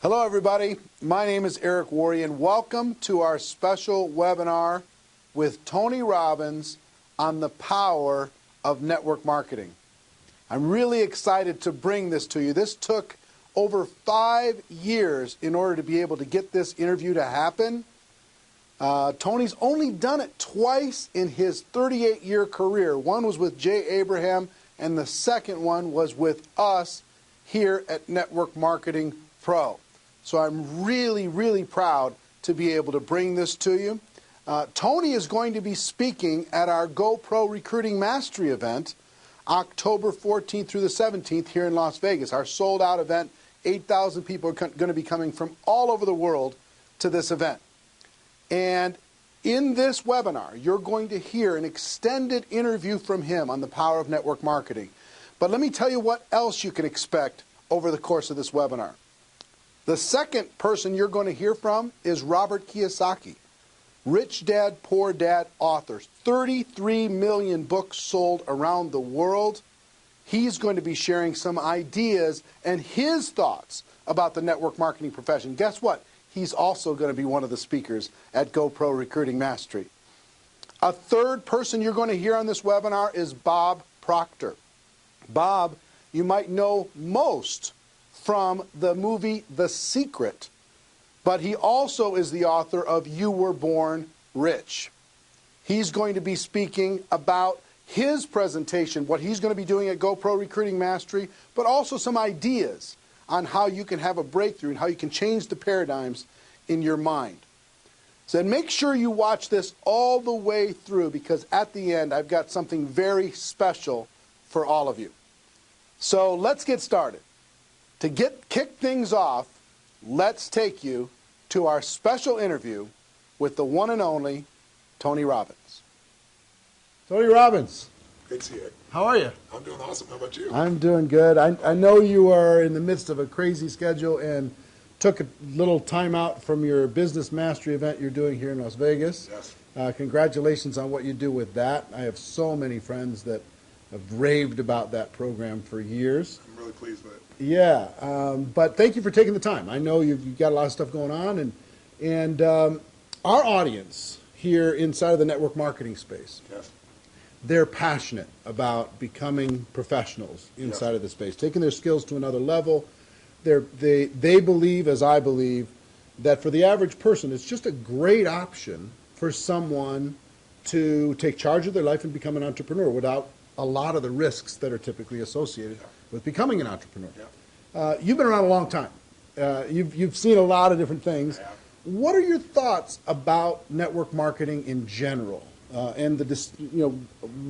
Hello everybody, my name is Eric Worre and welcome to our special webinar with Tony Robbins on the power of network marketing. I'm really excited to bring this to you. This took over 5 years in order to be able to get this interview to happen. Tony's only done it twice in his 38-year career. One was with Jay Abraham and the second one was with us here at Network Marketing Pro. So I'm really proud to be able to bring this to you. Tony is going to be speaking at our GoPro Recruiting Mastery event October 14th through the 17th here in Las Vegas. Our sold-out event, 8,000 people are going to be coming from all over the world to this event. And in this webinar, you're going to hear an extended interview from him on the power of network marketing. But let me tell you what else you can expect over the course of this webinar. The second person you're going to hear from is Robert Kiyosaki, Rich Dad, Poor Dad author. 33 million books sold around the world. He's going to be sharing some ideas and his thoughts about the network marketing profession. Guess what? He's also going to be one of the speakers at GoPro Recruiting Mastery. A third person you're going to hear on this webinar is Bob Proctor. Bob, you might know most from the movie The Secret, but he also is the author of You Were Born Rich. He's going to be speaking about his presentation, what he's going to be doing at GoPro Recruiting Mastery, but also some ideas on how you can have a breakthrough and how you can change the paradigms in your mind. So make sure you watch this all the way through because at the end I've got something very special for all of you. So let's get started. To kick things off, let's take you to our special interview with the one and only Tony Robbins. Tony Robbins. Great to see you. How are you? I'm doing awesome. How about you? I'm doing good. I know you are in the midst of a crazy schedule and took a little time out from your business mastery event you're doing here in Las Vegas. Yes. Congratulations on what you do with that. I have so many friends that have raved about that program for years. I'm really pleased with it. Yeah, but thank you for taking the time. I know you've got a lot of stuff going on, and our audience here inside of the network marketing space, Yes. they're passionate about becoming professionals inside of the space, taking their skills to another level. They believe, as I believe, that for the average person, it's just a great option for someone to take charge of their life and become an entrepreneur without a lot of the risks that are typically associated with becoming an entrepreneur. You've been around a long time. You've seen a lot of different things. What are your thoughts about network marketing in general? And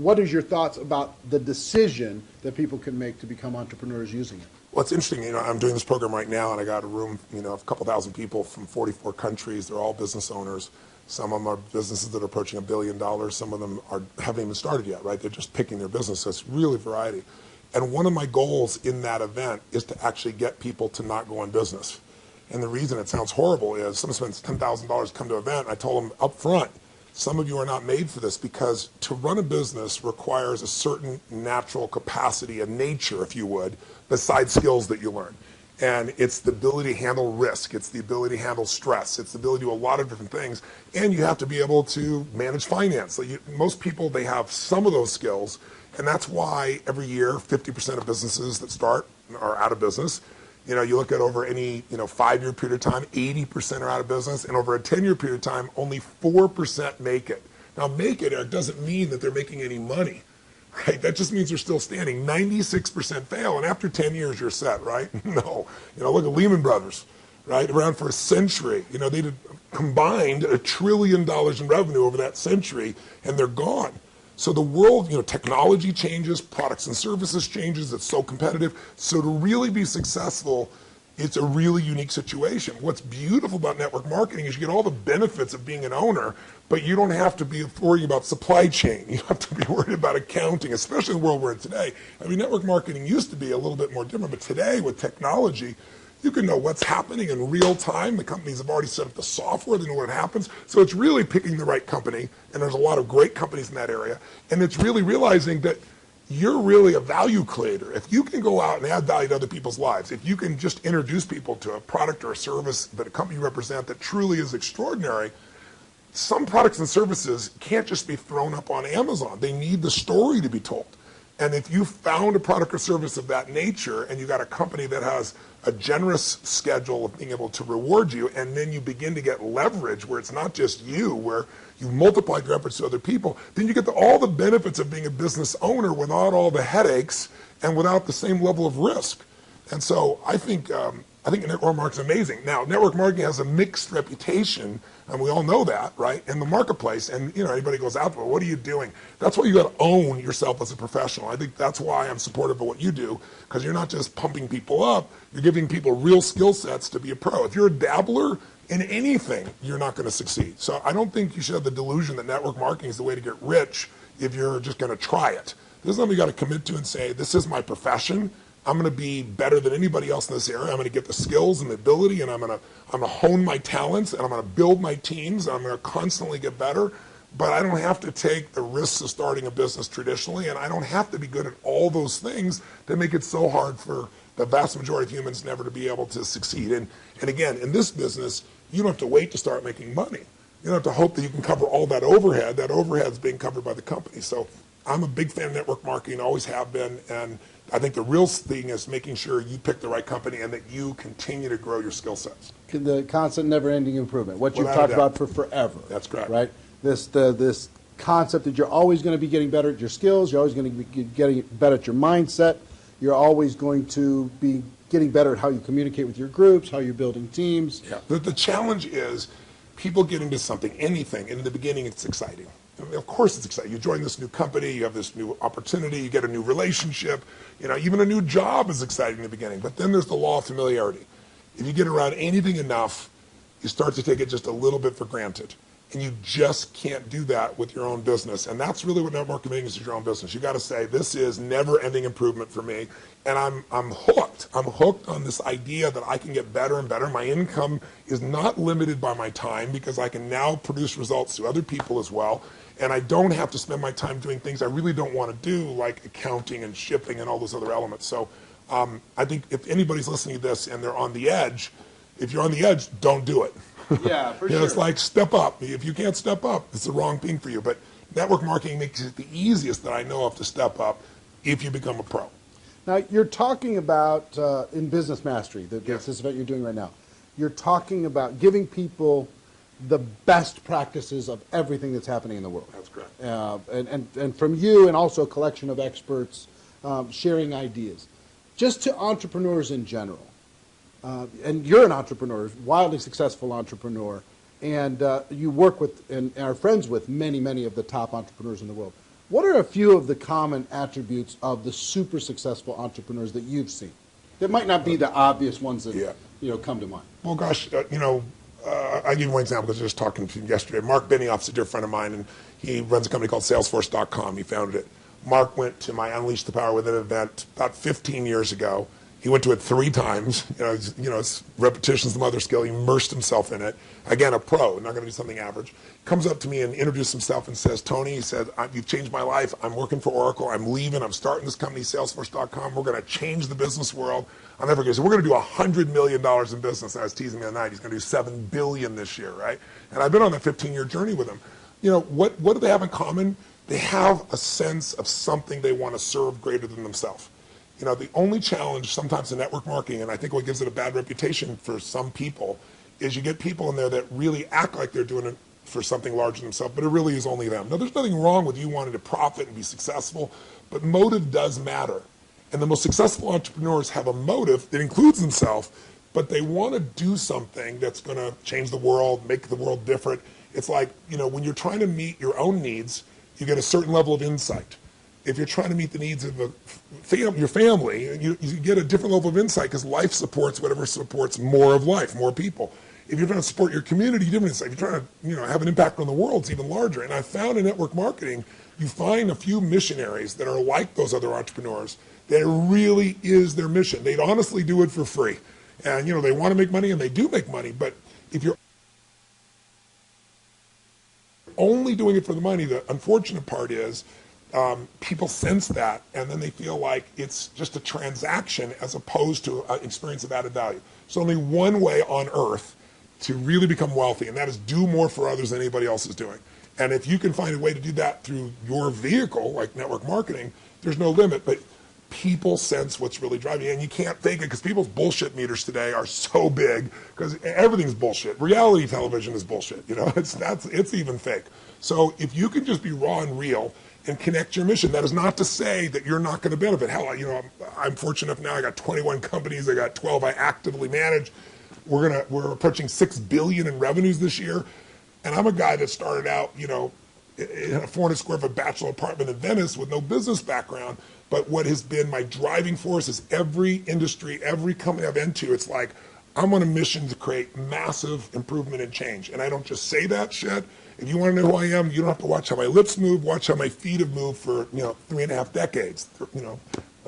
what is your thoughts about the decision that people can make to become entrepreneurs using it? Well, it's interesting. I'm doing this program right now, and I got a room, of a couple thousand people from 44 countries. They're all business owners. Some of them are businesses that are approaching $1 billion. Some of them haven't even started yet, right? They're just picking their business. So it's really variety. And one of my goals in that event is to actually get people to not go in business. And the reason it sounds horrible is someone spends $10,000 to come to an event. I told them up front, some of you are not made for this because to run a business requires a certain natural capacity, a nature, if you would, besides skills that you learn. And it's the ability to handle risk. It's the ability to handle stress. It's the ability to do a lot of different things. And you have to be able to manage finance. So most people, they have some of those skills. And that's why every year, 50% of businesses that start are out of business. You look at over any 5-year period of time, 80% are out of business. And over a 10-year period of time, only 4% make it. Now, make it, Eric, doesn't mean that they're making any money. Right? That just means they're still standing. 96% fail, and after 10 years, you're set, right? No. Look at Lehman Brothers, right? Around for a century. They did combined $1 trillion in revenue over that century, and they're gone. So the world, technology changes, products and services changes. It's so competitive. So to really be successful, it's a really unique situation. What's beautiful about network marketing is you get all the benefits of being an owner, but you don't have to be worrying about supply chain. You don't have to be worried about accounting, especially in the world we're in today. Network marketing used to be a little bit more different, but today with technology, you can know what's happening in real time. The companies have already set up the software. They know what happens. So it's really picking the right company, and there's a lot of great companies in that area. And it's really realizing that you're really a value creator. If you can go out and add value to other people's lives, if you can just introduce people to a product or a service that a company you represent that truly is extraordinary, some products and services can't just be thrown up on Amazon. They need the story to be told. And if you found a product or service of that nature and you got a company that has a generous schedule of being able to reward you, and then you begin to get leverage where it's not just you, where you multiply your efforts to other people, then you get all the benefits of being a business owner without all the headaches and without the same level of risk. And so I think network marketing is amazing. Now, network marketing has a mixed reputation, and we all know that, right, in the marketplace. And, anybody goes out, well, what are you doing? That's why you got to own yourself as a professional. I think that's why I'm supportive of what you do, because you're not just pumping people up, you're giving people real skill sets to be a pro. If you're a dabbler in anything, you're not going to succeed. So I don't think you should have the delusion that network marketing is the way to get rich if you're just going to try it. This is something you got to commit to and say, this is my profession. I'm going to be better than anybody else in this area. I'm going to get the skills and the ability, and I'm going to hone my talents, and I'm going to build my teams, and I'm going to constantly get better. But I don't have to take the risks of starting a business traditionally, and I don't have to be good at all those things that make it so hard for the vast majority of humans never to be able to succeed. And again, in this business, you don't have to wait to start making money. You don't have to hope that you can cover all that overhead. That overhead is being covered by the company. So I'm a big fan of network marketing, always have been, and I think the real thing is making sure you pick the right company and that you continue to grow your skill sets. The constant never-ending improvement, what you've talked about for forever. That's correct. Right? This concept that you're always going to be getting better at your skills, you're always going to be getting better at your mindset, you're always going to be getting better at how you communicate with your groups, how you're building teams. Yeah. The challenge is people get into something, anything, and in the beginning it's exciting. I mean, of course it's exciting. You join this new company, you have this new opportunity, you get a new relationship, even a new job is exciting in the beginning. But then there's the law of familiarity. If you get around anything enough, you start to take it just a little bit for granted. And you just can't do that with your own business. And that's really what network marketing is your own business. You got to say, this is never-ending improvement for me. And I'm hooked. I'm hooked on this idea that I can get better and better. My income is not limited by my time because I can now produce results to other people as well. And I don't have to spend my time doing things I really don't want to do, like accounting and shipping and all those other elements. So I think if anybody's listening to this and they're on the edge, if you're on the edge, don't do it. Yeah, for sure. It's like step up. If you can't step up, it's the wrong thing for you. But network marketing makes it the easiest that I know of to step up if you become a pro. Now, you're talking about, in Business Mastery, Yes. this event you're doing right now, you're talking about giving people the best practices of everything that's happening in the world. That's correct. And from you and also a collection of experts sharing ideas. Just to entrepreneurs in general, and you're an entrepreneur, wildly successful entrepreneur, and you work with and are friends with many, many of the top entrepreneurs in the world. What are a few of the common attributes of the super successful entrepreneurs that you've seen? That might not be the obvious ones that come to mind. Well, gosh, I'll give you one example because I was just talking to him yesterday. Mark Benioff's a dear friend of mine, and he runs a company called Salesforce.com. He founded it. Mark went to my Unleash the Power Within event about 15 years ago. He went to it 3 times. It's repetition's the mother skill. He immersed himself in it. Again, a pro, not going to do something average. Comes up to me and introduces himself and says, Tony, he said, you've changed my life. I'm working for Oracle. I'm leaving. I'm starting this company, Salesforce.com. We're going to change the business world. I'll never forget. So we're going to do $100 million in business. I was teasing me the other night. He's going to do $7 billion this year, right? And I've been on that 15-year journey with him. What do they have in common? They have a sense of something they want to serve greater than themselves. The only challenge sometimes in network marketing, and I think what gives it a bad reputation for some people, is you get people in there that really act like they're doing it for something larger than themselves, but it really is only them. Now, there's nothing wrong with you wanting to profit and be successful, but motive does matter. And the most successful entrepreneurs have a motive that includes themselves, but they want to do something that's going to change the world, make the world different. It's like, when you're trying to meet your own needs, you get a certain level of insight. If you're trying to meet the needs of your family, you get a different level of insight because life supports whatever supports more of life, more people. If you're trying to support your community, different insight. If you're trying to have an impact on the world, it's even larger. And I found in network marketing, you find a few missionaries that are like those other entrepreneurs that it really is their mission. They'd honestly do it for free. And, they want to make money, and they do make money. But if you're only doing it for the money, the unfortunate part is people sense that, and then they feel like it's just a transaction as opposed to an experience of added value. There's only one way on earth to really become wealthy, and that is do more for others than anybody else is doing. And if you can find a way to do that through your vehicle, like network marketing, there's no limit. But people sense what's really driving you, and you can't fake it because people's bullshit meters today are so big because everything's bullshit. Reality television is bullshit. You know, it's even fake. So if you can just be raw and real and connect your mission, that is not to say that you're not going to benefit. Hell, you know, I'm fortunate enough now. I got 21 companies. I got 12 I actively manage. We're approaching $6 billion in revenues this year, and I'm a guy that started out, you know, in a 400 square foot bachelor apartment in Venice with no business background. But what has been my driving force is every industry, every company I've been to, it's like I'm on a mission to create massive improvement and change. And I don't just say that shit. If you want to know who I am, you don't have to watch how my lips move, watch how my feet have moved for, you know, 3.5 decades. You know,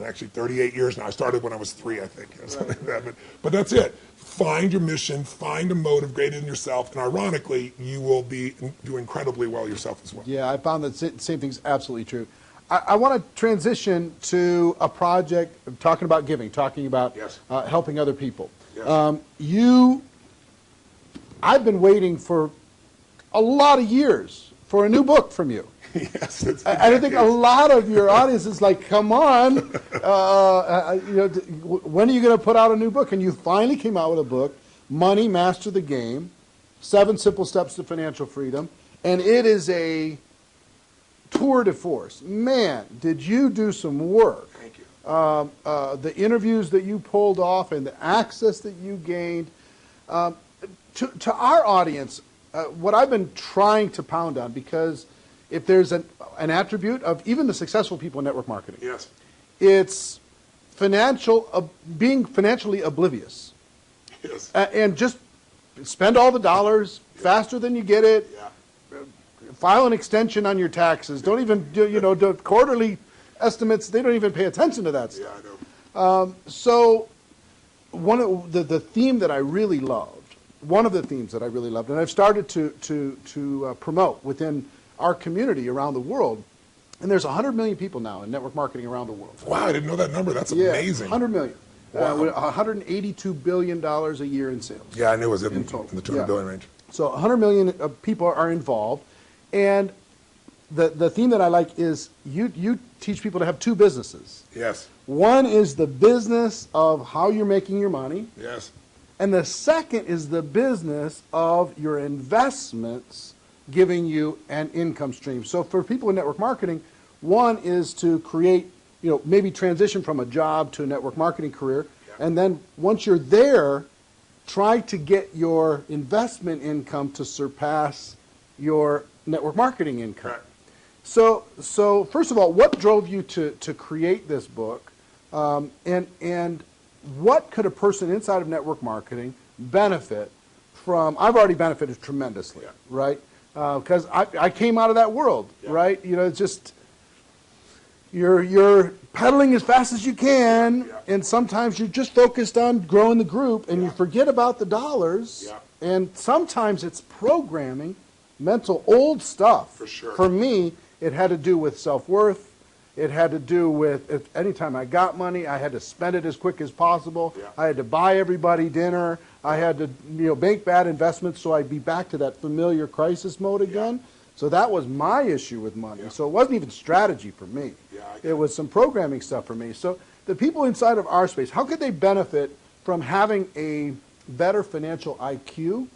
actually 38 years now. I started when I was 3, I think, you know, something like that. But that's it. Find your mission, find a motive greater than yourself, and ironically, you will do incredibly well yourself as well. Yeah, I found that same thing's absolutely true. I want to transition to a project talking about giving, talking about helping other people. Yes. I've been waiting for a lot of years for a new book from you. Yes, I think a lot of your audience is like, come on, you know, when are you going to put out a new book? And you finally came out with a book, Money, Master the Game, 7 Simple Steps to Financial Freedom, and it is a tour de force. Man, did you do some work. Thank you. The interviews that you pulled off and the access that you gained. To our audience, what I've been trying to pound on, because if there's an attribute of even the successful people in network marketing, yes, it's being financially oblivious. Yes. And just spend all the dollars faster than you get it. Yeah. File an extension on your taxes. Don't even do, you know, do quarterly estimates. They don't even pay attention to that stuff. Yeah, I know. So one of the theme that I really loved, one of the themes that I really loved, and I've started to promote within our community around the world, and there's 100 million people now in network marketing around the world. Wow, I didn't know that number. That's amazing. 100 million. Wow. With $182 billion a year in sales. Yeah, I knew it was in the 200 billion range. So 100 million people are involved, and the theme that I like is you teach people to have 2 businesses. Yes. One is the business of how you're making your money. Yes. And the second is the business of your investments giving you an income stream. So for people in network marketing, one is to create, you know, maybe transition from a job to a network marketing career. Yeah. And then once you're there, try to get your investment income to surpass your network marketing income. Right. So first of all, what drove you to create this book? And what could a person inside of network marketing benefit from? I've already benefited tremendously, right? Because I came out of that world, right? You know, it's just you're pedaling as fast as you can, and sometimes you're just focused on growing the group, and you forget about the dollars. And sometimes it's programming, mental old stuff. For sure. For me, it had to do with self-worth. It had to do with if anytime I got money, I had to spend it as quick as possible. I had to buy everybody dinner. I had to, you know, make bad investments so I'd be back to that familiar crisis mode again. So that was my issue with money. So it wasn't even strategy for me. It was some programming stuff for me. So the people inside of our space, how could they benefit from having a better financial IQ?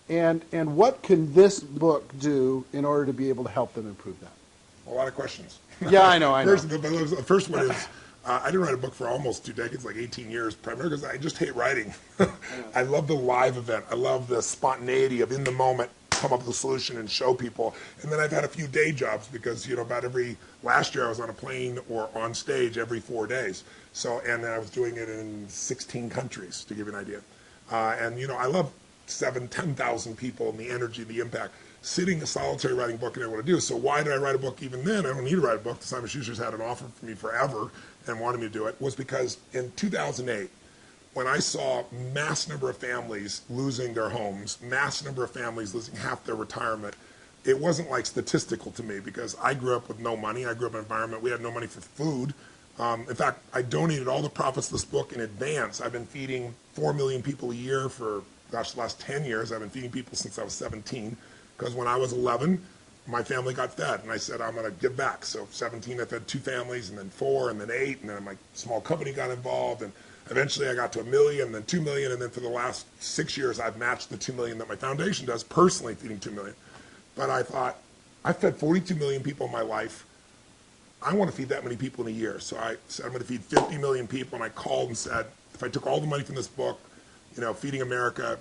And what can this book do in order to be able to help them improve that? A lot of questions. Yeah, I know. The first one is, I didn't write a book for almost 2 decades, like 18 years, primarily because I just hate writing. I love the live event. I love the spontaneity of in the moment, come up with a solution and show people. And then I've had a few day jobs because, you know, last year I was on a plane or on stage every 4 days. So, and then I was doing it in 16 countries, to give you an idea. And, you know, I love 10,000 people and the energy, the impact. Sitting a solitary writing book, I didn't want to do. So why did I write a book even then? I don't need to write a book. Simon Schuster's had an offer for me forever and wanted me to do it. Was because in 2008, when I saw mass number of families losing their homes, mass number of families losing half their retirement, it wasn't like statistical to me because I grew up with no money. I grew up in an environment, we had no money for food. In fact, I donated all the profits of this book in advance. I've been feeding 4 million people a year for, gosh, the last 10 years. I've been feeding people since I was 17 because when I was 11, my family got fed, and I said, I'm going to give back. So 17, I fed 2 families, and then 4, and then 8, and then my small company got involved, and eventually I got to $1 million, and then 2 million, and then for the last 6 years, I've matched the 2 million that my foundation does, personally feeding 2 million. But I thought, I fed 42 million people in my life. I want to feed that many people in a year. So I said, I'm going to feed 50 million people, and I called and said, if I took all the money from this book, Feeding America,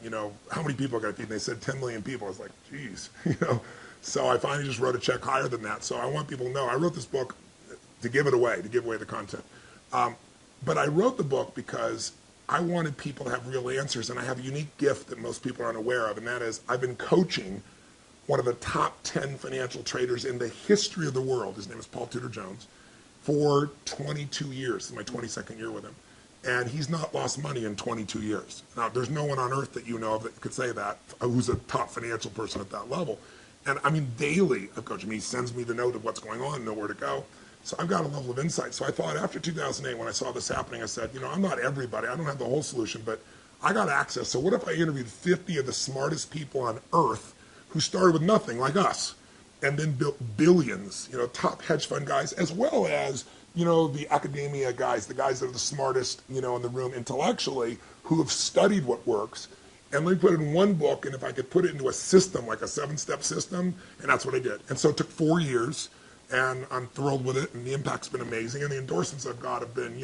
how many people are going to feed? And they said 10 million people. I was like, geez, So I finally just wrote a check higher than that. So I want people to know I wrote this book to give it away, to give away the content. But I wrote the book because I wanted people to have real answers, and I have a unique gift that most people aren't aware of, and that is I've been coaching one of the top 10 financial traders in the history of the world. His name is Paul Tudor Jones, for 22 years. This is my 22nd year with him. And he's not lost money in 22 years. Now, there's no one on earth that you know of that could say that, who's a top financial person at that level. And I mean, daily, I'm coaching me. He sends me the note of what's going on, know where to go. So I've got a level of insight. So I thought after 2008, when I saw this happening, I said, I'm not everybody. I don't have the whole solution, but I got access. So what if I interviewed 50 of the smartest people on earth who started with nothing, like us, and then built billions, top hedge fund guys, as well as, the academia guys, the guys that are the smartest, in the room intellectually, who have studied what works. And let me put it in one book, and if I could put it into a system, like a 7-step system, and that's what I did. And so it took 4 years, and I'm thrilled with it, and the impact's been amazing, and the endorsements I've got have been,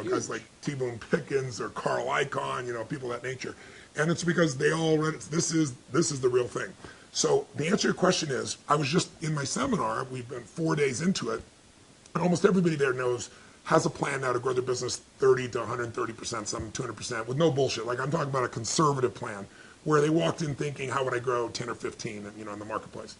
guys like T. Boone Pickens or Carl Icahn, people of that nature. And it's because they all read it. This is the real thing. So the answer to your question is, I was just in my seminar, we've been 4 days into it, and almost everybody there has a plan now to grow their business 30 to 130%, some 200%, with no bullshit. Like I'm talking about a conservative plan where they walked in thinking, how would I grow 10 or 15, in the marketplace?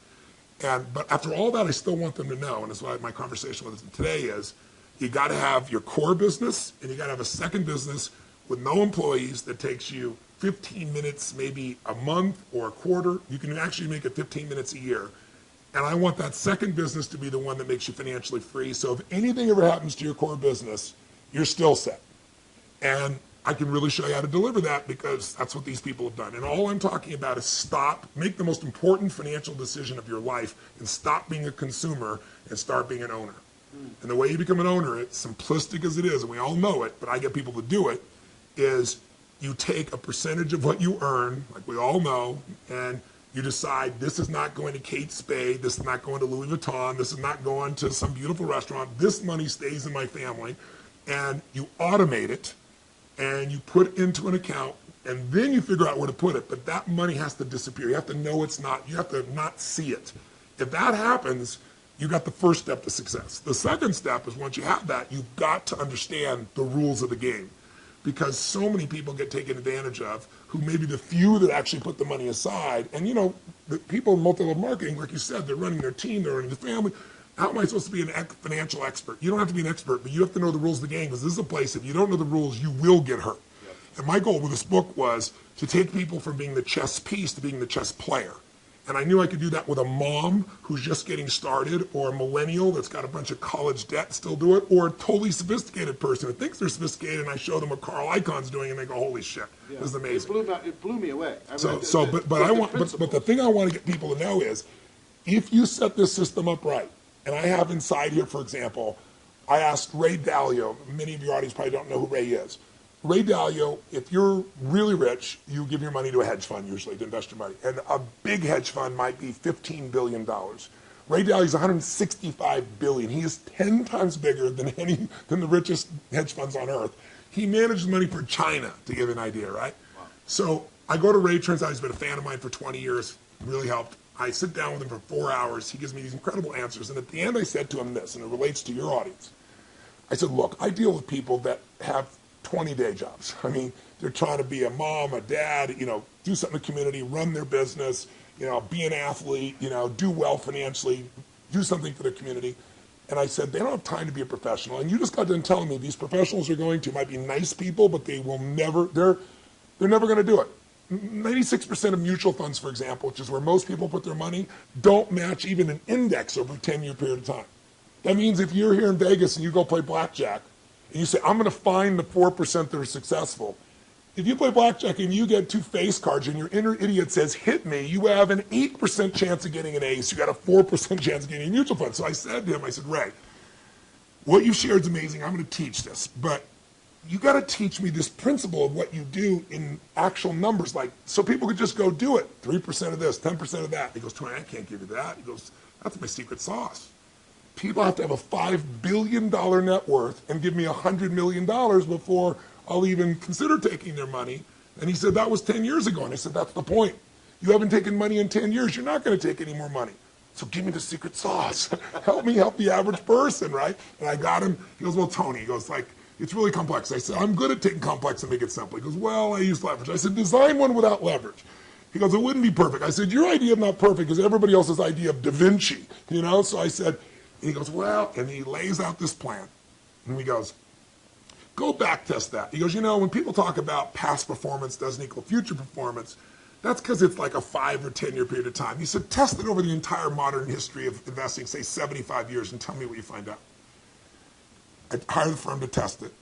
But after all that, I still want them to know, and that's why my conversation with them today is, you got to have your core business, and you got to have a second business with no employees that takes you 15 minutes, maybe a month or a quarter. You can actually make it 15 minutes a year. And I want that second business to be the one that makes you financially free. So if anything ever happens to your core business, you're still set. And I can really show you how to deliver that because that's what these people have done. And all I'm talking about is make the most important financial decision of your life and stop being a consumer and start being an owner. And the way you become an owner, it's simplistic as it is, and we all know it, but I get people to do it, is you take a percentage of what you earn, like we all know, and you decide this is not going to Kate Spade, this is not going to Louis Vuitton, this is not going to some beautiful restaurant, this money stays in my family, and you automate it, and you put it into an account, and then you figure out where to put it, but that money has to disappear. You have to know it's not, you have to not see it. If that happens, you got the first step to success. The second step is once you have that, you've got to understand the rules of the game. Because so many people get taken advantage of, who may be the few that actually put the money aside. And the people in multi-level marketing, like you said, they're running their team, they're running the family. How am I supposed to be a financial expert? You don't have to be an expert, but you have to know the rules of the game, because this is a place, if you don't know the rules, you will get hurt. Yep. And my goal with this book was to take people from being the chess piece to being the chess player. And I knew I could do that with a mom who's just getting started, or a millennial that's got a bunch of college debt, still do it, or a totally sophisticated person who thinks they're sophisticated, and I show them what Carl Icahn's doing, and they go, holy shit, this is amazing. It blew me away. But the thing I want to get people to know is, if you set this system up right, and I have inside here, for example, I asked Ray Dalio, many of your audience probably don't know who Ray is. Ray Dalio, if you're really rich, you give your money to a hedge fund usually to invest your money. And a big hedge fund might be $15 billion. Ray Dalio's $165 billion. He is 10 times bigger than the richest hedge funds on earth. He manages money for China, to give you an idea, right? Wow. So I go to Ray, turns out he's been a fan of mine for 20 years, really helped. I sit down with him for 4 hours. He gives me these incredible answers. And at the end, I said to him this, and it relates to your audience. I said, look, I deal with people that have 20-day jobs. I mean, they're trying to be a mom, a dad, do something in the community, run their business, be an athlete, do well financially, do something for their community. And I said, they don't have time to be a professional. And you just got done telling me these professionals might be nice people, but they will never, they're never going to do it. 96% of mutual funds, for example, which is where most people put their money, don't match even an index over a 10-year period of time. That means if you're here in Vegas and you go play blackjack, and you say, I'm going to find the 4% that are successful. If you play blackjack and you get 2 face cards and your inner idiot says, hit me, you have an 8% chance of getting an ace. You got a 4% chance of getting a mutual fund. So I said to him, I said, Ray, what you shared is amazing. I'm going to teach this. But you got to teach me this principle of what you do in actual numbers. Like, so people could just go do it. 3% of this, 10% of that. He goes, Tony, I can't give you that. He goes, that's my secret sauce. People have to have a $5 billion net worth and give me $100 million before I'll even consider taking their money. And he said, that was 10 years ago. And I said, that's the point. You haven't taken money in 10 years. You're not going to take any more money. So give me the secret sauce. Help me help the average person, right? And I got him. He goes, well, Tony, he goes, like, it's really complex. I said, I'm good at taking complex and make it simple. He goes, well, I use leverage. I said, design one without leverage. He goes, it wouldn't be perfect. I said, your idea is not perfect because everybody else's idea of Da Vinci, you know? So I said, and he goes, well, and he lays out this plan. And he goes, go back test that. He goes, you know, when people talk about past performance doesn't equal future performance, that's because it's like a 5 or 10 year period of time. He said, test it over the entire modern history of investing, say 75 years, and tell me what you find out. I hired the firm to test it.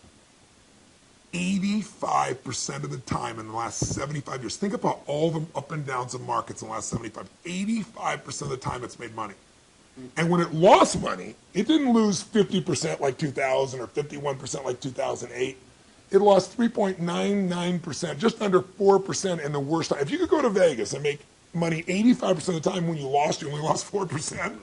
85% of the time in the last 75 years, think about all the up and downs of markets in the last 85% of the time it's made money. And when it lost money, it didn't lose 50% like 2000 or 51% like 2008. It lost 3.99%, just under 4% in the worst time. If you could go to Vegas and make money 85% of the time when you only lost 4%,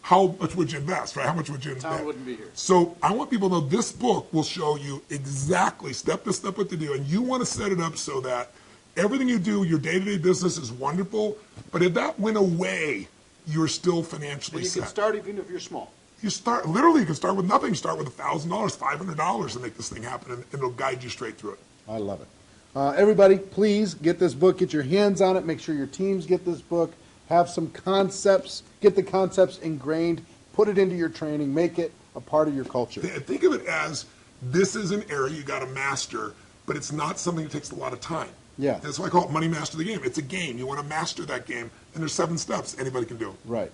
how much would you invest, right? How much would you invest? Tom wouldn't be here. So I want people to know this book will show you exactly step by step what to do. And you want to set it up so that everything you do, your day-to-day business is wonderful. But if that went away, you're still financially set. You can start even if you're small. You start, literally, you can start with nothing. You start with $1,000, $500 to make this thing happen, and it'll guide you straight through it. I love it. Everybody, please get this book. Get your hands on it. Make sure your teams get this book. Have some concepts. Get the concepts ingrained. Put it into your training. Make it a part of your culture. Think of it as this is an area you got to master, but it's not something that takes a lot of time. Yeah. That's why I call it Money Master the Game. It's a game. You want to master that game, and there's 7 steps. Anybody can do it. Right.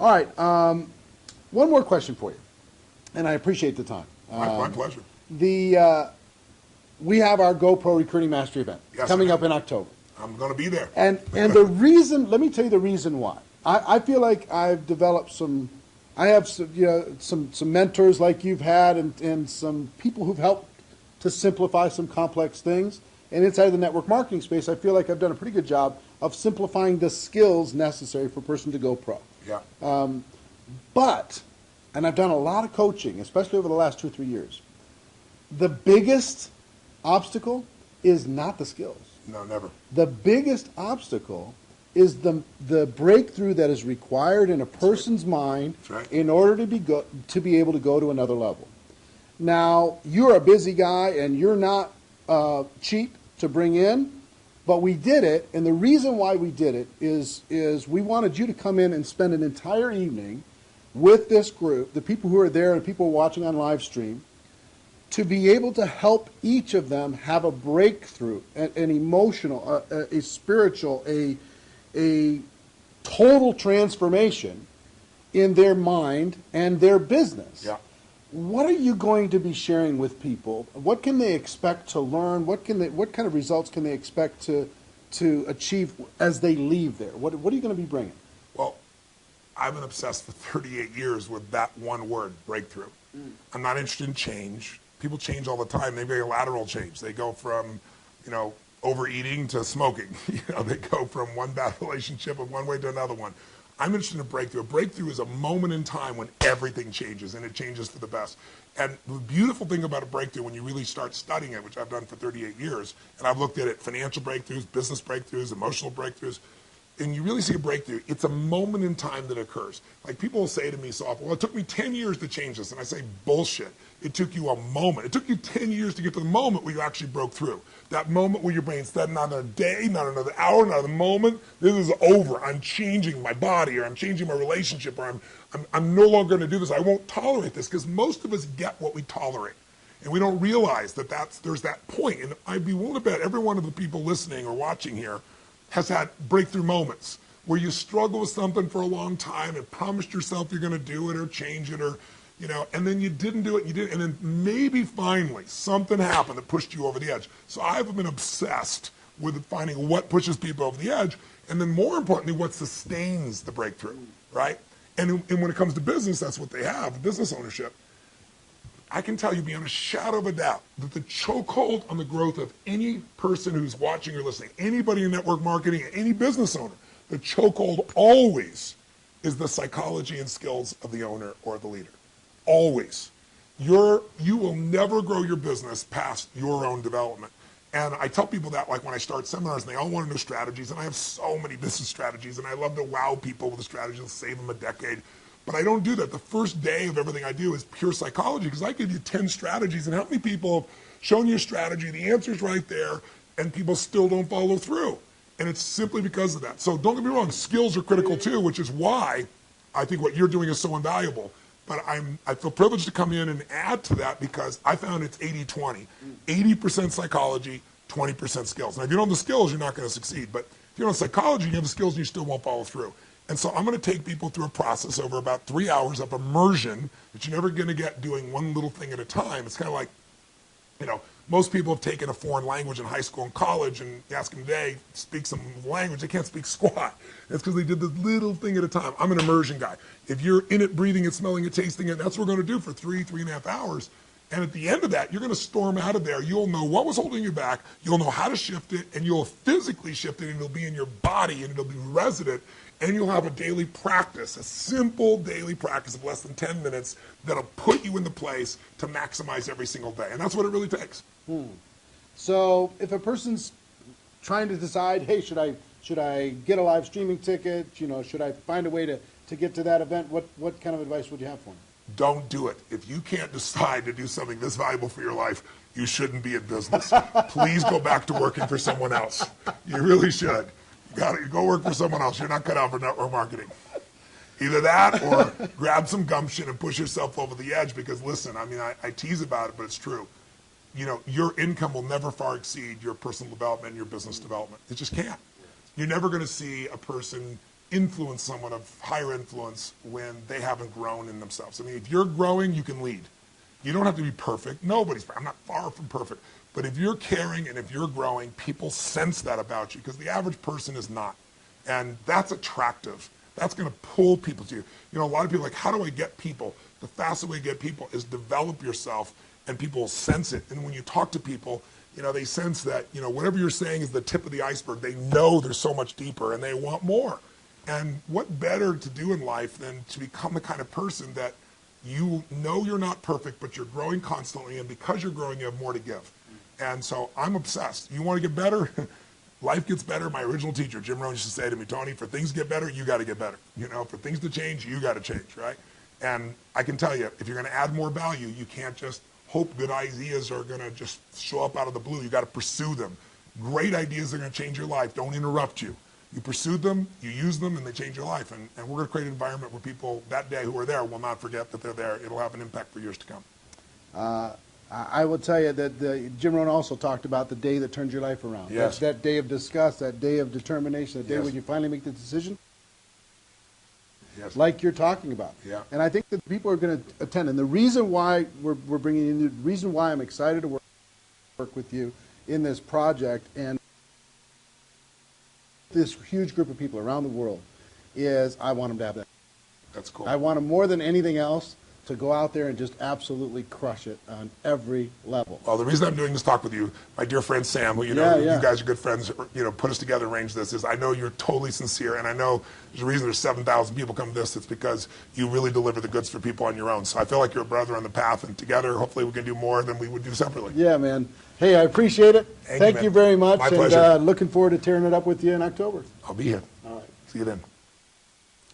All right. One more question for you, and I appreciate the time. My pleasure. We have our GoPro Recruiting Mastery event coming up in October. I'm going to be there. And the reason, let me tell you the reason why. I feel like I've developed I have some mentors like you've had and some people who've helped to simplify some complex things. And inside of the network marketing space, I feel like I've done a pretty good job of simplifying the skills necessary for a person to go pro. Yeah. And I've done a lot of coaching, especially over the last 2 or 3 years. The biggest obstacle is not the skills. No, never. The biggest obstacle is the breakthrough that is required in a person's mind in order to be able to go to another level. Now, you're a busy guy and you're not cheap to bring in, but we did it, and the reason why we did it is we wanted you to come in and spend an entire evening with this group, the people who are there and people watching on live stream, to be able to help each of them have a breakthrough, an emotional, a spiritual, a total transformation in their mind and their business. Yeah. What are you going to be sharing with people? What can they expect to learn? What kind of results can they expect to achieve as they leave there? What are you going to be bringing? Well, I've been obsessed for 38 years with that one word, breakthrough. I'm not interested in change. People change all the time. They make a lateral change. They go from, overeating to smoking. They go from one bad relationship of one way to another one. I'm interested in a breakthrough. A breakthrough is a moment in time when everything changes, and it changes for the best. And the beautiful thing about a breakthrough, when you really start studying it, which I've done for 38 years, and I've looked at it, financial breakthroughs, business breakthroughs, emotional breakthroughs, and you really see a breakthrough, it's a moment in time that occurs. Like people will say to me so often, well, it took me 10 years to change this. And I say, bullshit. It took you a moment. It took you 10 years to get to the moment where you actually broke through. That moment where your brain said, not another day, not another hour, not another moment. This is over. I'm changing my body, or I'm changing my relationship, or I'm no longer going to do this. I won't tolerate this, because most of us get what we tolerate. And we don't realize that there's that point. And I'd be willing to bet every one of the people listening or watching here has had breakthrough moments where you struggle with something for a long time and promised yourself you're going to do it or change it or, you know, and then you didn't do it, and then maybe finally something happened that pushed you over the edge. So I've been obsessed with finding what pushes people over the edge, and then more importantly, what sustains the breakthrough, right? And when it comes to business, that's what they have, business ownership. I can tell you beyond a shadow of a doubt that the chokehold on the growth of any person who's watching or listening, anybody in network marketing, any business owner, the chokehold always is the psychology and skills of the owner or the leader. Always. You will never grow your business past your own development. And I tell people that, like when I start seminars, and they all want to know strategies, and I have so many business strategies, and I love to wow people with the strategies and save them a decade. But I don't do that. The first day of everything I do is pure psychology, because I give you 10 strategies, and how many people have shown you a strategy, the answer's right there, and people still don't follow through. And it's simply because of that. So don't get me wrong, skills are critical too, which is why I think what you're doing is so invaluable. But I feel privileged to come in and add to that because I found it's 80-20. 80% psychology, 20% skills. Now, if you don't have the skills, you're not going to succeed. But if you don't have psychology, you have the skills, and you still won't follow through. And so I'm going to take people through a process over about 3 hours of immersion that you're never going to get doing one little thing at a time. It's kind of like, you know, most people have taken a foreign language in high school and college, and you ask them today, speak some language, they can't speak squat. It's because they did this little thing at a time. I'm an immersion guy. If you're in it, breathing it, smelling it, tasting it, that's what we're going to do for 3.5 hours. And at the end of that, you're going to storm out of there. You'll know what was holding you back. You'll know how to shift it, and you'll physically shift it, and it'll be in your body, and it'll be resident. And you'll have a daily practice, a simple daily practice of less than 10 minutes that'll put you in the place to maximize every single day. And that's what it really takes. So if a person's trying to decide, hey, should I get a live streaming ticket? You know, should I find a way to get to that event? What kind of advice would you have for them? Don't do it. If you can't decide to do something this valuable for your life, you shouldn't be in business. Please go back to working for someone else. You really should. You go work for someone else. You're not cut out for network marketing. Either that or grab some gumption and push yourself over the edge because, listen, I mean, I tease about it, but it's true. You know, your income will never far exceed your personal development and your business development. It just can't. You're never going to see a person influence someone of higher influence when they haven't grown in themselves. I mean, if you're growing, you can lead. You don't have to be perfect. Nobody's perfect. I'm not far from perfect. But if you're caring and if you're growing, people sense that about you because the average person is not. And that's attractive. That's going to pull people to you. You know, a lot of people are like, how do I get people? The fastest way to get people is develop yourself and people will sense it. And when you talk to people, you know, they sense that, you know, whatever you're saying is the tip of the iceberg. They know there's so much deeper and they want more. And what better to do in life than to become the kind of person that you know you're not perfect, but you're growing constantly. And because you're growing, you have more to give. And so I'm obsessed. You want to get better? Life gets better. My original teacher, Jim Rohn, used to say to me, Tony, for things to get better, you got to get better. You know, for things to change, you got to change, right? And I can tell you, if you're going to add more value, you can't just hope good ideas are going to just show up out of the blue. You got to pursue them. Great ideas are going to change your life. Don't interrupt you. You pursue them, you use them, and they change your life. And we're going to create an environment where people that day who are there will not forget that they're there. It'll have an impact for years to come. I will tell you that Jim Rohn also talked about the day that turns your life around. Yes. That day of disgust, that day of determination, that day Yes. when you finally make the decision, Yes. like you're talking about. Yeah. And I think that people are going to attend. And the reason why we're bringing in, the reason why I'm excited to work with you in this project and this huge group of people around the world is I want them to have that. That's cool. I want them more than anything else to go out there and just absolutely crush it on every level. Well, the reason I'm doing this talk with you, my dear friend Sam, who you guys are good friends, you know, put us together and arranged this, is I know you're totally sincere, and I know there's a reason there's 7,000 people come to this. It's because you really deliver the goods for people on your own. So I feel like you're a brother on the path, and together, hopefully, we can do more than we would do separately. Yeah, man. Hey, I appreciate it. Thank you very much. My pleasure. Looking forward to tearing it up with you in October. I'll be here. All right. See you then.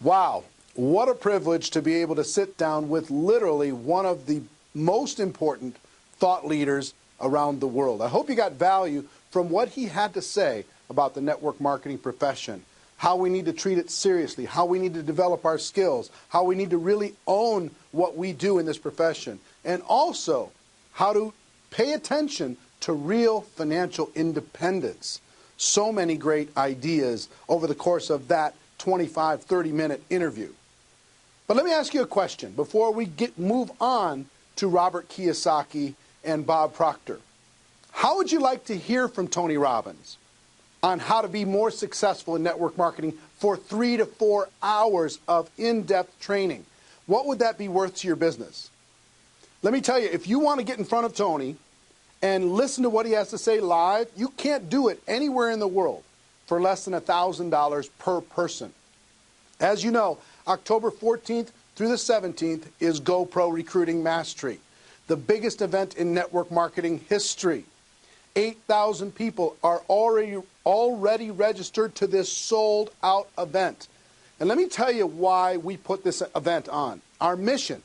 Wow. What a privilege to be able to sit down with literally one of the most important thought leaders around the world. I hope you got value from what he had to say about the network marketing profession, how we need to treat it seriously, how we need to develop our skills, how we need to really own what we do in this profession, and also how to pay attention to real financial independence. So many great ideas over the course of that 25, 30-minute interview. But let me ask you a question before we move on to Robert Kiyosaki and Bob Proctor. How would you like to hear from Tony Robbins on how to be more successful in network marketing for 3 to 4 hours of in-depth training? What would that be worth to your business? Let me tell you, if you want to get in front of Tony and listen to what he has to say live, you can't do it anywhere in the world for less than $1,000 per person. As you know, October 14th through the 17th is GoPro Recruiting Mastery, the biggest event in network marketing history. 8,000 people are already registered to this sold-out event. And let me tell you why we put this event on. Our mission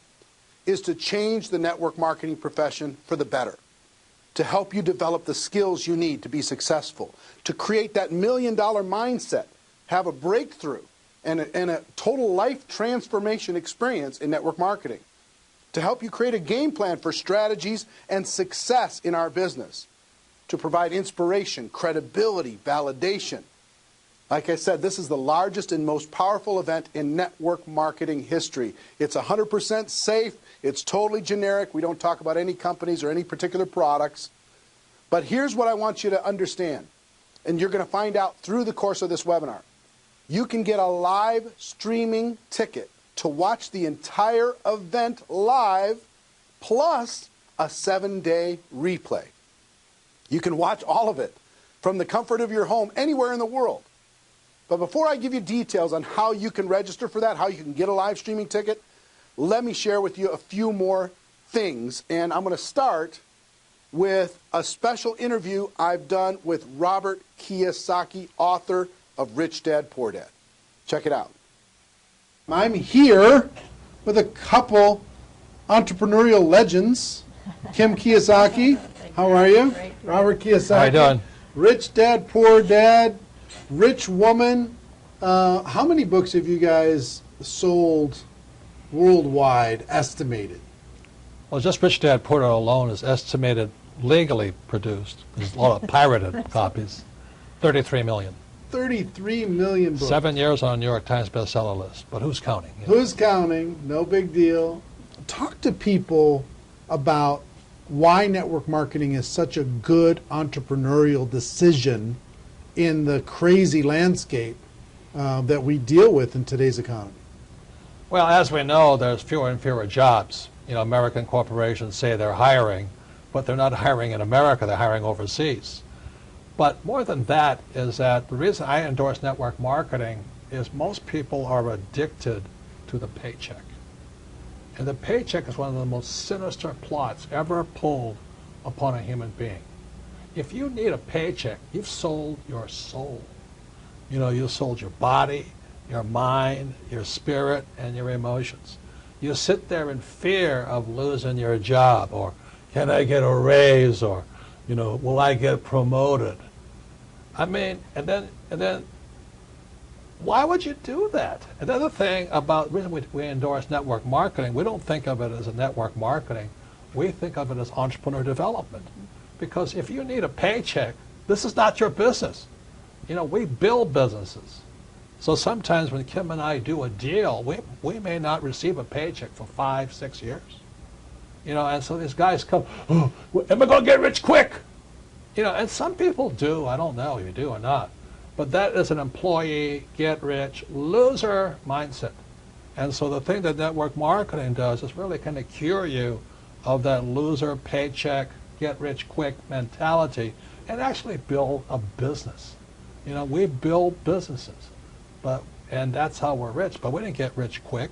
is to change the network marketing profession for the better, to help you develop the skills you need to be successful, to create that $1 million mindset, have a breakthrough, and a total life transformation experience in network marketing, to help you create a game plan for strategies and success in our business, to provide inspiration, credibility, validation. Like I said, this is the largest and most powerful event in network marketing history. It's 100% safe. It's totally generic. We don't talk about any companies or any particular products. But here's what I want you to understand, and you're going to find out through the course of this webinar. You can get a live streaming ticket to watch the entire event live, plus a 7-day replay. You can watch all of it from the comfort of your home anywhere in the world. But before I give you details on how you can register for that, how you can get a live streaming ticket, let me share with you a few more things. And I'm going to start with a special interview I've done with Robert Kiyosaki, author of Rich Dad, Poor Dad. Check it out. I'm here with a couple entrepreneurial legends. Kim Kiyosaki, how are you? Great. Robert Kiyosaki. How you doing? Rich Dad, Poor Dad, Rich Woman. How many books have you guys sold worldwide, estimated? Well, just Rich Dad, Poor Dad alone is estimated, legally produced. There's a lot of pirated copies. 33 million. 33 million books. 7 years on a New York Times bestseller list. But who's counting? You know? Who's counting? No big deal. Talk to people about why network marketing is such a good entrepreneurial decision in the crazy landscape that we deal with in today's economy. Well, as we know, there's fewer and fewer jobs. You know, American corporations say they're hiring, but they're not hiring in America, they're hiring overseas. But more than that is that the reason I endorse network marketing is most people are addicted to the paycheck. And the paycheck is one of the most sinister plots ever pulled upon a human being. If you need a paycheck, you've sold your soul. You know, you've sold your body, your mind, your spirit, and your emotions. You sit there in fear of losing your job, or can I get a raise, or, you know, will I get promoted? I mean, and then why would you do that? Another thing about the reason we endorse network marketing, we don't think of it as a network marketing. We think of it as entrepreneur development. Because if you need a paycheck, this is not your business. You know, we build businesses. So sometimes when Kim and I do a deal, we may not receive a paycheck for 5, 6 years. You know, and so these guys come, oh, am I going to get rich quick? You know, and some people do. I don't know if you do or not. But that is an employee, get-rich, loser mindset. And so the thing that network marketing does is really kind of cure you of that loser paycheck, get-rich-quick mentality and actually build a business. You know, we build businesses, and that's how we're rich. But we didn't get rich quick,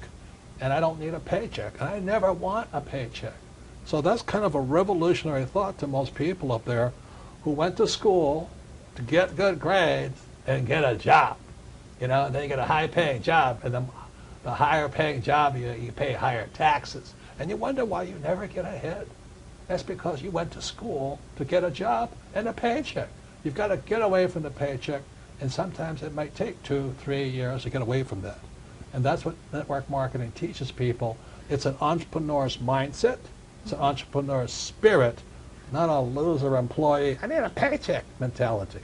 and I don't need a paycheck, and I never want a paycheck. So that's kind of a revolutionary thought to most people up there who went to school to get good grades and get a job. You know, and then you get a high-paying job, and the higher-paying job, you pay higher taxes. And you wonder why you never get ahead. That's because you went to school to get a job and a paycheck. You've got to get away from the paycheck, and sometimes it might take 2, 3 years to get away from that. And that's what network marketing teaches people. It's an entrepreneur's mindset. It's an entrepreneur spirit, not a loser employee. I need a paycheck mentality.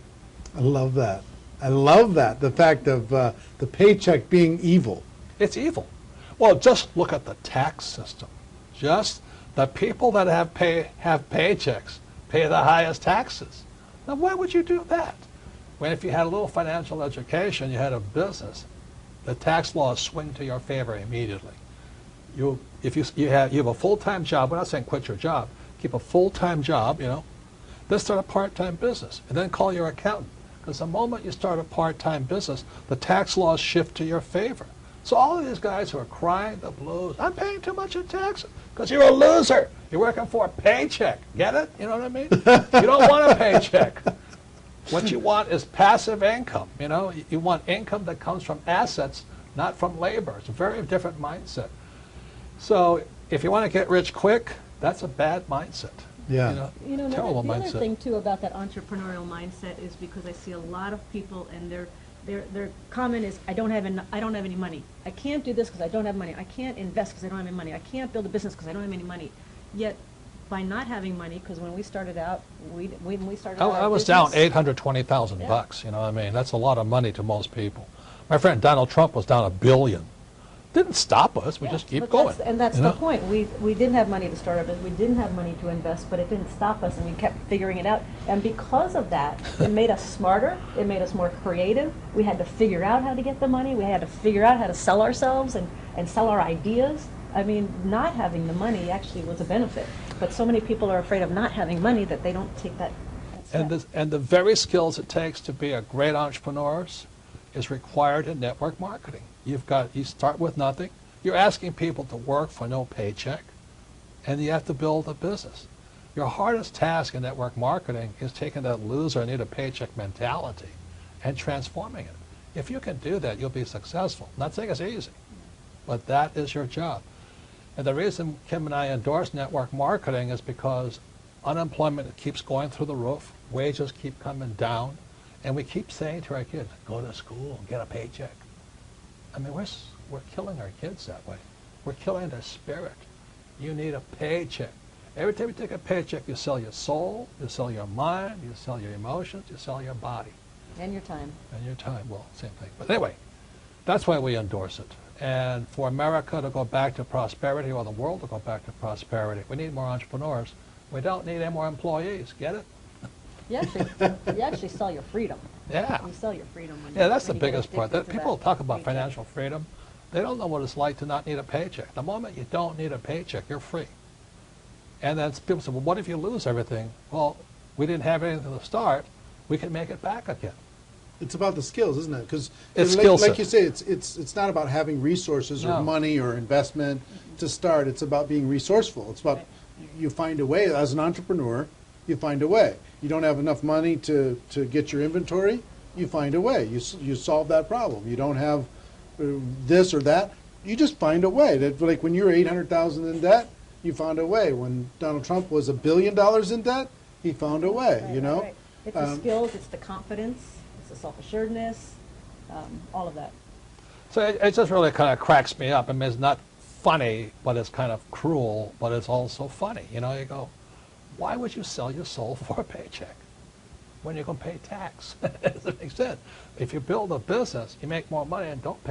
I love that. I love that. The fact of the paycheck being evil. It's evil. Well, just look at the tax system. Just the people that have paychecks pay the highest taxes. Now, why would you do that? When if you had a little financial education, you had a business, the tax laws swing to your favor immediately. If you have a full-time job, we're not saying quit your job, keep a full-time job, then start a part-time business, and then call your accountant. Because the moment you start a part-time business, the tax laws shift to your favor. So all of these guys who are crying the blues, I'm paying too much in taxes, because you're a loser. You're working for a paycheck. Get it? You know what I mean? You don't want a paycheck. What you want is passive income. You want income that comes from assets, not from labor. It's a very different mindset. So if you want to get rich quick, that's a bad mindset. Yeah. Terrible the mindset. other thing too about that entrepreneurial mindset is because I see a lot of people and their comment is, I don't have any money. I can't do this because I don't have money. I can't invest because I don't have any money. I can't build a business because I don't have any money. Yet, by not having money, because when we started out, I was down $820,000 bucks. You know what I mean? That's a lot of money to most people. My friend Donald Trump was down $1 billion. Didn't stop us. We just keep going. That's the point. We didn't have money to start our business. We didn't have money to invest, but it didn't stop us, and we kept figuring it out. And because of that, it made us smarter. It made us more creative. We had to figure out how to get the money. We had to figure out how to sell ourselves and sell our ideas. I mean, not having the money actually was a benefit. But so many people are afraid of not having money that they don't take that step. And the very skills it takes to be a great entrepreneur is required in network marketing. You start with nothing. You're asking people to work for no paycheck, and you have to build a business. Your hardest task in network marketing is taking that loser need a paycheck mentality and transforming it. If you can do that, you'll be successful. I'm not saying it's easy, but that is your job. And the reason Kim and I endorse network marketing is because unemployment keeps going through the roof, wages keep coming down, and we keep saying to our kids, go to school and get a paycheck. I mean, we're killing our kids that way. We're killing their spirit. You need a paycheck. Every time you take a paycheck, you sell your soul, you sell your mind, you sell your emotions, you sell your body. And your time. And your time, well, same thing. But anyway, that's why we endorse it. And for America to go back to prosperity, or the world to go back to prosperity, we need more entrepreneurs. We don't need any more employees. Get it? You actually sell your freedom. Yeah. You sell your freedom. That's the biggest part. People talk about financial freedom. They don't know what it's like to not need a paycheck. The moment you don't need a paycheck, you're free. And then people say, well, what if you lose everything? Well, we didn't have anything to start. We can make it back again. It's about the skills, isn't it? Because like you say, it's not about having resources or money or investment to start. It's about being resourceful. It's about you find a way. As an entrepreneur, you find a way. You don't have enough money to get your inventory, you find a way. You solve that problem. You don't have this or that, you just find a way. Like when you're $800,000 in debt, you found a way. When Donald Trump was $1 billion in debt, he found a way. Right. It's the skills, it's the confidence, it's the self-assuredness, all of that. So it just really kind of cracks me up. I mean, it's not funny, but it's kind of cruel, but it's also funny. You go, why would you sell your soul for a paycheck when you're going to pay tax? It doesn't make sense. If you build a business, you make more money and don't pay